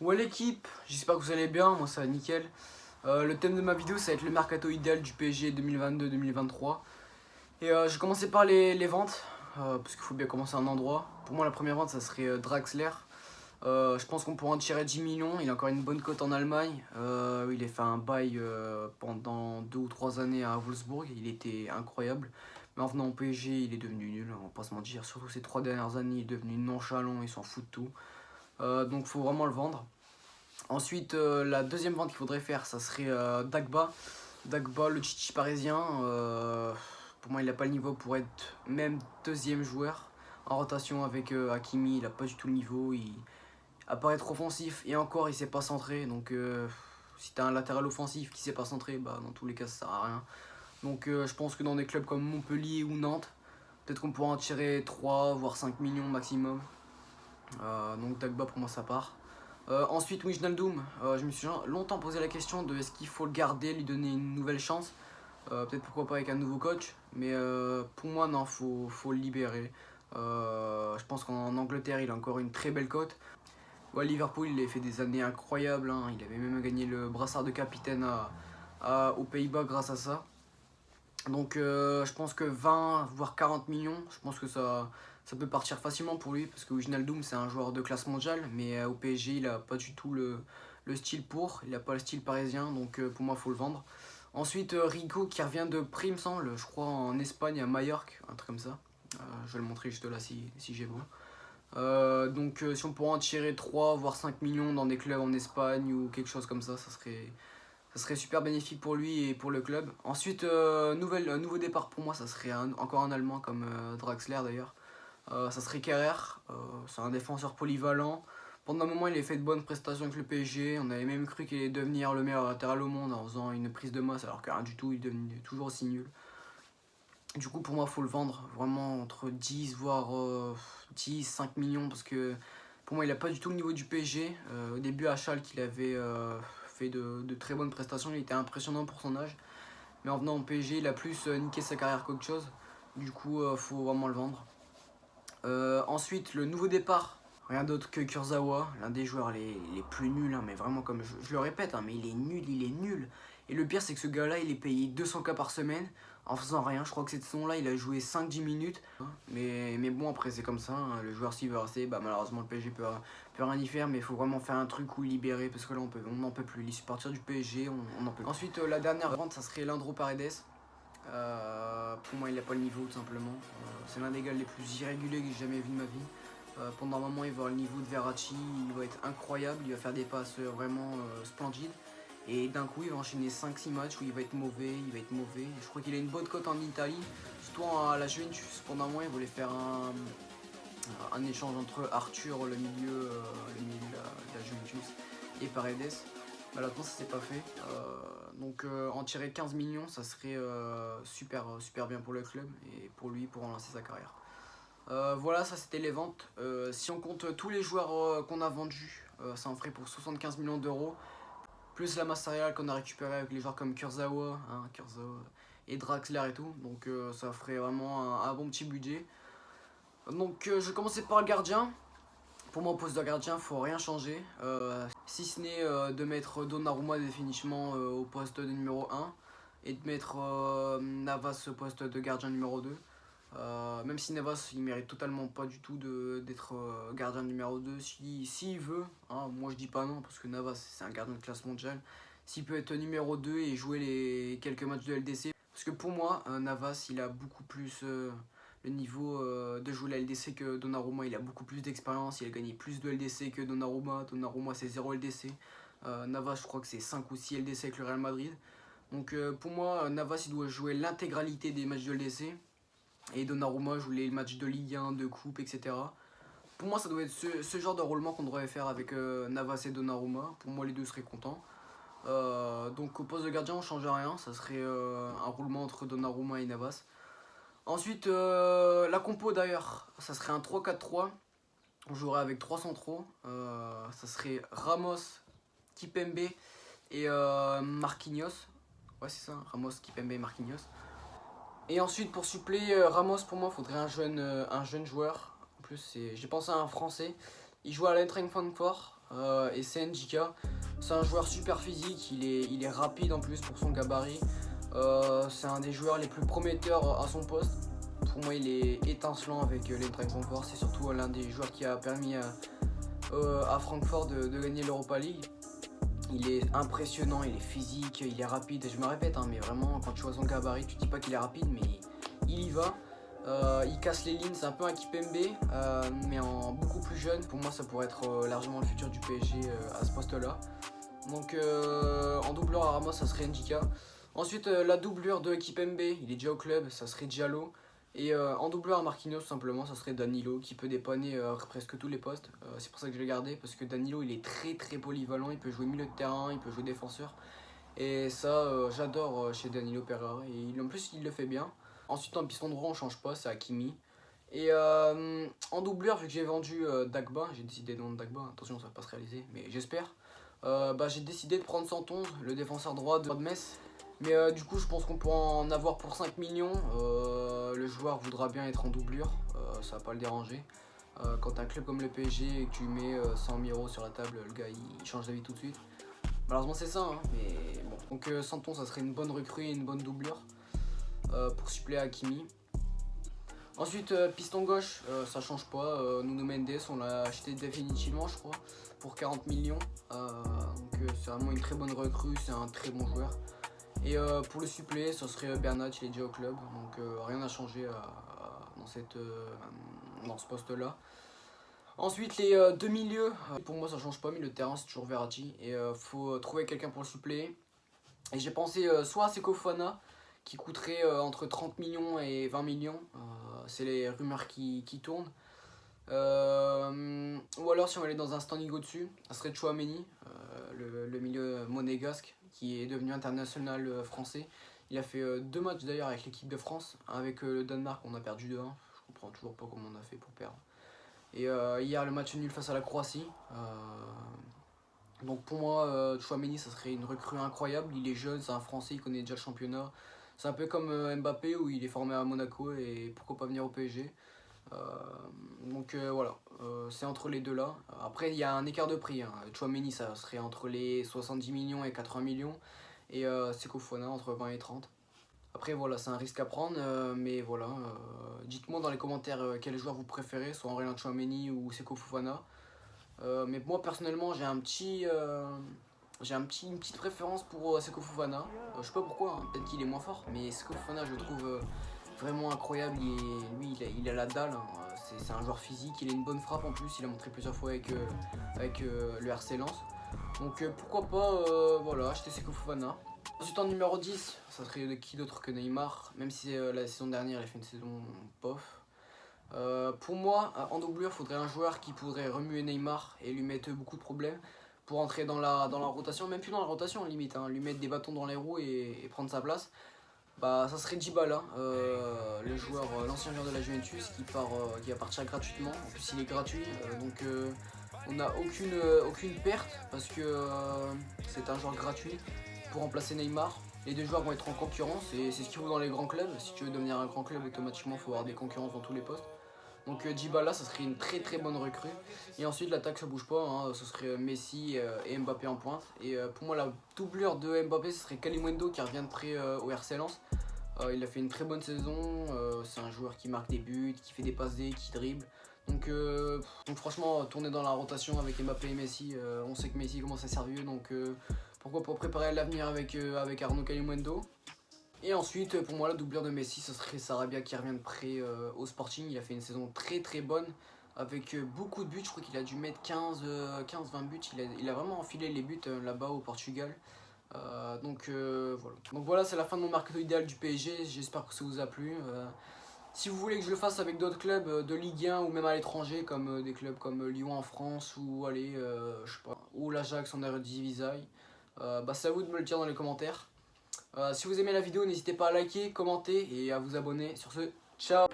Ouais l'équipe, j'espère que vous allez bien, moi ça va nickel. Le thème de ma vidéo ça va être le mercato idéal du PSG 2022-2023. Et je vais commencer par les ventes, parce qu'il faut bien commencer à un endroit. Pour moi la première vente ça serait Draxler. Je pense qu'on pourra en tirer 10 millions, il a encore une bonne cote en Allemagne. Il a fait un bail pendant 2 ou 3 années à Wolfsburg, il était incroyable. Mais en venant au PSG il est devenu nul, on va pas se mentir. Surtout ces 3 dernières années il est devenu nonchalant, il s'en fout de tout. Donc faut vraiment le vendre. Ensuite, la deuxième vente qu'il faudrait faire, ça serait Dagba. Dagba, le Chichi parisien. Pour moi, il n'a pas le niveau pour être même deuxième joueur. En rotation avec Hakimi, il n'a pas du tout le niveau. Il apparaît trop offensif et encore, il ne sait pas centrer. Donc, si tu as un latéral offensif qui ne sait pas centrer, bah, dans tous les cas, ça sert à rien. Donc, je pense que dans des clubs comme Montpellier ou Nantes, peut-être qu'on pourra en tirer 3 voire 5 millions maximum. Donc, Dagba, pour moi, ça part. Ensuite, Wijnaldum, je me suis longtemps posé la question de est-ce qu'il faut le garder, lui donner une nouvelle chance. Peut-être pourquoi pas avec un nouveau coach, mais pour moi, non, faut le libérer. Je pense qu'en Angleterre, il a encore une très belle cote. Ouais, Liverpool, il a fait des années incroyables, hein. Il avait même gagné le brassard de capitaine aux Pays-Bas grâce à ça. Donc je pense que 20 voire 40 millions, je pense que ça peut partir facilement pour lui parce que Wijnaldum c'est un joueur de classe mondiale mais au PSG il a pas du tout le style il a pas le style parisien donc pour moi il faut le vendre. Ensuite Rico qui revient de prime semble, je crois en Espagne à Majorque, un truc comme ça. Je vais le montrer juste là si j'ai beau. Donc si on pourrait en tirer 3 voire 5 millions dans des clubs en Espagne ou quelque chose comme ça serait super bénéfique pour lui et pour le club. Ensuite, nouveau départ pour moi, ça serait encore un Allemand comme Draxler d'ailleurs. Ça serait Kerrer, c'est un défenseur polyvalent. Pendant un moment, il a fait de bonnes prestations avec le PSG. On avait même cru qu'il allait devenir le meilleur latéral au monde en faisant une prise de masse, alors que rien du tout, il devenait toujours aussi nul. Du coup, pour moi, il faut le vendre vraiment entre 10 voire 10, 5 millions parce que pour moi, il n'a pas du tout le niveau du PSG. Au début, à Schalke, il avait fait de très bonnes prestations. Il était impressionnant pour son âge. Mais en venant au PSG, il a plus niqué sa carrière qu'autre chose. Du coup, faut vraiment le vendre. Ensuite, le nouveau départ. Rien d'autre que Kurzawa, l'un des joueurs les plus nuls. Hein, mais vraiment, comme je le répète, hein, mais il est nul, il est nul. Et le pire, c'est que ce gars-là, il est payé 200K par semaine en faisant rien. Je crois que cette saison-là, il a joué 5-10 minutes. Mais bon, après, c'est comme ça. Hein. Le joueur, s'il veut rester, bah, malheureusement, le PSG peut rien y faire. Mais il faut vraiment faire un truc ou le libérer. Parce que là, on n'en peut plus. Il est partir du PSG, on n'en peut plus. Ensuite, la dernière vente, ça serait Leandro Paredes. Pour moi, il n'a pas le niveau, tout simplement. C'est l'un des gars les plus irréguliers que j'ai jamais vu de ma vie. Pendant un moment, il va avoir le niveau de Verratti, il va être incroyable, il va faire des passes vraiment splendides. Et d'un coup, il va enchaîner 5-6 matchs où il va être mauvais, il va être mauvais. Je crois qu'il a une bonne cote en Italie, surtout à la Juventus. Pendant un moment, il voulait faire un échange entre Arthur, le milieu de la Juventus, et Paredes. Malheureusement, ça s'est pas fait. Donc, en tirer 15 millions, ça serait super bien pour le club et pour lui pour relancer sa carrière. Voilà, ça c'était les ventes. Si on compte tous les joueurs qu'on a vendus, ça en ferait pour 75 millions d'euros. Plus la masse salariale qu'on a récupérée avec les joueurs comme Kurzawa, et Draxler et tout. Donc ça ferait vraiment un bon petit budget. Donc je vais commencer par le gardien. Pour moi, au poste de gardien, faut rien changer. Si ce n'est de mettre Donnarumma définitivement au poste de numéro 1 et de mettre Navas au poste de gardien numéro 2. Même si Navas il mérite totalement pas du tout d'être gardien numéro 2 s'il veut, hein, moi je dis pas non parce que Navas c'est un gardien de classe mondiale. S'il peut être numéro 2 et jouer les quelques matchs de LDC, parce que pour moi Navas il a beaucoup plus le niveau de jouer la LDC que Donnarumma. Il a beaucoup plus d'expérience, il a gagné plus de LDC que Donnarumma. Donnarumma c'est 0 LDC, Navas je crois que c'est 5 ou 6 LDC avec le Real Madrid. Donc pour moi Navas il doit jouer l'intégralité des matchs de LDC et Donnarumma joue les matchs de Ligue 1, de Coupe, etc. Pour moi, ça doit être ce genre de roulement qu'on devrait faire avec Navas et Donnarumma. Pour moi, les deux seraient contents. Donc, au poste de gardien, on ne change rien. Ça serait un roulement entre Donnarumma et Navas. Ensuite, la compo d'ailleurs, ça serait un 3-4-3. On jouerait avec 3 centraux. Ça serait Ramos, Kipembe et Marquinhos. Ouais, c'est ça, Ramos, Kipembe et Marquinhos. Et ensuite, pour suppléer Ramos, pour moi, il faudrait un jeune joueur. En plus, j'ai pensé à un français. Il joue à l'Eintracht Francfort. et c'est Ndjika. C'est un joueur super physique, il est rapide en plus pour son gabarit. C'est un des joueurs les plus prometteurs à son poste. Pour moi il est étincelant avec l'Eintracht Francfort. C'est surtout l'un des joueurs qui a permis à Francfort de gagner l'Europa League. Il est impressionnant, il est physique, il est rapide. Je me répète, mais vraiment quand tu vois son gabarit, tu dis pas qu'il est rapide, mais il y va. Il casse les lignes, c'est un peu un Kipembe, mais en beaucoup plus jeune. Pour moi ça pourrait être largement le futur du PSG à ce poste là. Donc en doubleur à Ramos ça serait Ndjika. Ensuite la doublure de Kipembe, il est déjà au club, ça serait Diallo. Et en doubleur à Marquinhos simplement ça serait Danilo qui peut dépanner presque tous les postes. C'est pour ça que je l'ai gardé parce que Danilo il est très polyvalent, il peut jouer milieu de terrain, il peut jouer défenseur. Et ça j'adore chez Danilo Pereira et en plus il le fait bien. Ensuite en piston droit on change pas, c'est Hakimi. Et en doubleur vu que j'ai vendu Dagba, j'ai décidé de vendre Dagba, attention ça va pas se réaliser mais j'espère. J'ai décidé de prendre Santon, le défenseur droit de Metz. Mais du coup je pense qu'on peut en avoir pour 5 millions. Le joueur voudra bien être en doublure, ça va pas le déranger. Quand t'as un club comme le PSG et que tu mets 100 000 € sur la table, le gars il change d'avis tout de suite. Malheureusement c'est ça, mais bon. Donc Santon ça serait une bonne recrue et une bonne doublure pour suppléer Hakimi. Ensuite piston gauche, ça change pas. Nuno Mendes on l'a acheté définitivement je crois pour 40 millions. Donc c'est vraiment une très bonne recrue, c'est un très bon joueur. Et pour le suppléer, ça serait Bernat, il est déjà au club, donc rien n'a changé dans ce poste-là. Ensuite, les deux milieux, pour moi ça change pas, mais le terrain c'est toujours Verratti. Et faut trouver quelqu'un pour le suppléer. Et j'ai pensé soit à Seko Fofana, qui coûterait entre 30 millions et 20 millions. C'est les rumeurs qui tournent. Ou alors si on allait dans un standing au-dessus, ça serait Tchouaméni, le milieu monégasque qui est devenu international français. Il a fait 2 matchs d'ailleurs avec l'équipe de France. Avec le Danemark on a perdu 2-1. Je comprends toujours pas comment on a fait pour perdre. Et hier le match nul face à la Croatie. Donc pour moi Tchouaméni ça serait une recrue incroyable. Il est jeune, c'est un français, il connaît déjà le championnat. C'est un peu comme Mbappé où il est formé à Monaco et pourquoi pas venir au PSG. Donc voilà, c'est entre les deux là. Après il y a un écart de prix, Tchouaméni ça serait entre les 70 millions et 80 millions. Et Seko Fofana entre 20 et 30. Après voilà, c'est un risque à prendre, mais voilà. Dites-moi dans les commentaires quel joueur vous préférez, soit Aurélien Tchouaméni ou Seko Fofana. Mais moi personnellement j'ai une petite préférence pour Seko Fofana. Je sais pas pourquoi, peut-être qu'il est moins fort, mais Seko Fofana je le trouve vraiment incroyable. Il a la dalle, c'est un joueur physique, il a une bonne frappe en plus, il a montré plusieurs fois avec le RC Lens. Donc pourquoi pas voilà, acheter Seko Fofana. Ensuite en numéro 10, ça serait qui d'autre que Neymar, même si la saison dernière il a fait une saison pof. Pour moi, en doublure, il faudrait un joueur qui pourrait remuer Neymar et lui mettre beaucoup de problèmes pour entrer dans la rotation, même plus dans la rotation limite, lui mettre des bâtons dans les roues et prendre sa place. Bah, ça serait Dybala, l'ancien joueur de la Juventus qui va partir gratuitement. En plus, il est gratuit, donc on n'a aucune perte parce que c'est un joueur gratuit pour remplacer Neymar. Les deux joueurs vont être en concurrence et c'est ce qu'il faut dans les grands clubs. Si tu veux devenir un grand club, automatiquement, il faut avoir des concurrences dans tous les postes. Donc Dybala, ça serait une très bonne recrue. Et ensuite, l'attaque, ça bouge pas, ce serait Messi et Mbappé en pointe. Et pour moi, la doublure de Mbappé, ce serait Kalimundo qui revient de près au RC Lens. Il a fait une très bonne saison, c'est un joueur qui marque des buts, qui fait des passes D, qui dribble. Donc franchement, tourner dans la rotation avec Mbappé et Messi, on sait que Messi commence à servir, donc pourquoi pas préparer l'avenir avec Arnaud Kalimundo. Et ensuite, pour moi, la doublure de Messi, ce serait Sarabia qui revient de près au Sporting. Il a fait une saison très bonne avec beaucoup de buts. Je crois qu'il a dû mettre 15-20 buts. Il a vraiment enfilé les buts là-bas au Portugal. Donc voilà, c'est la fin de mon mercato idéal du PSG. J'espère que ça vous a plu. Si vous voulez que je le fasse avec d'autres clubs de Ligue 1 ou même à l'étranger, comme des clubs comme Lyon en France ou je sais pas, ou l'Ajax en Eredivisie, c'est à vous de me le dire dans les commentaires. Si vous aimez la vidéo, n'hésitez pas à liker, commenter et à vous abonner. Sur ce, ciao!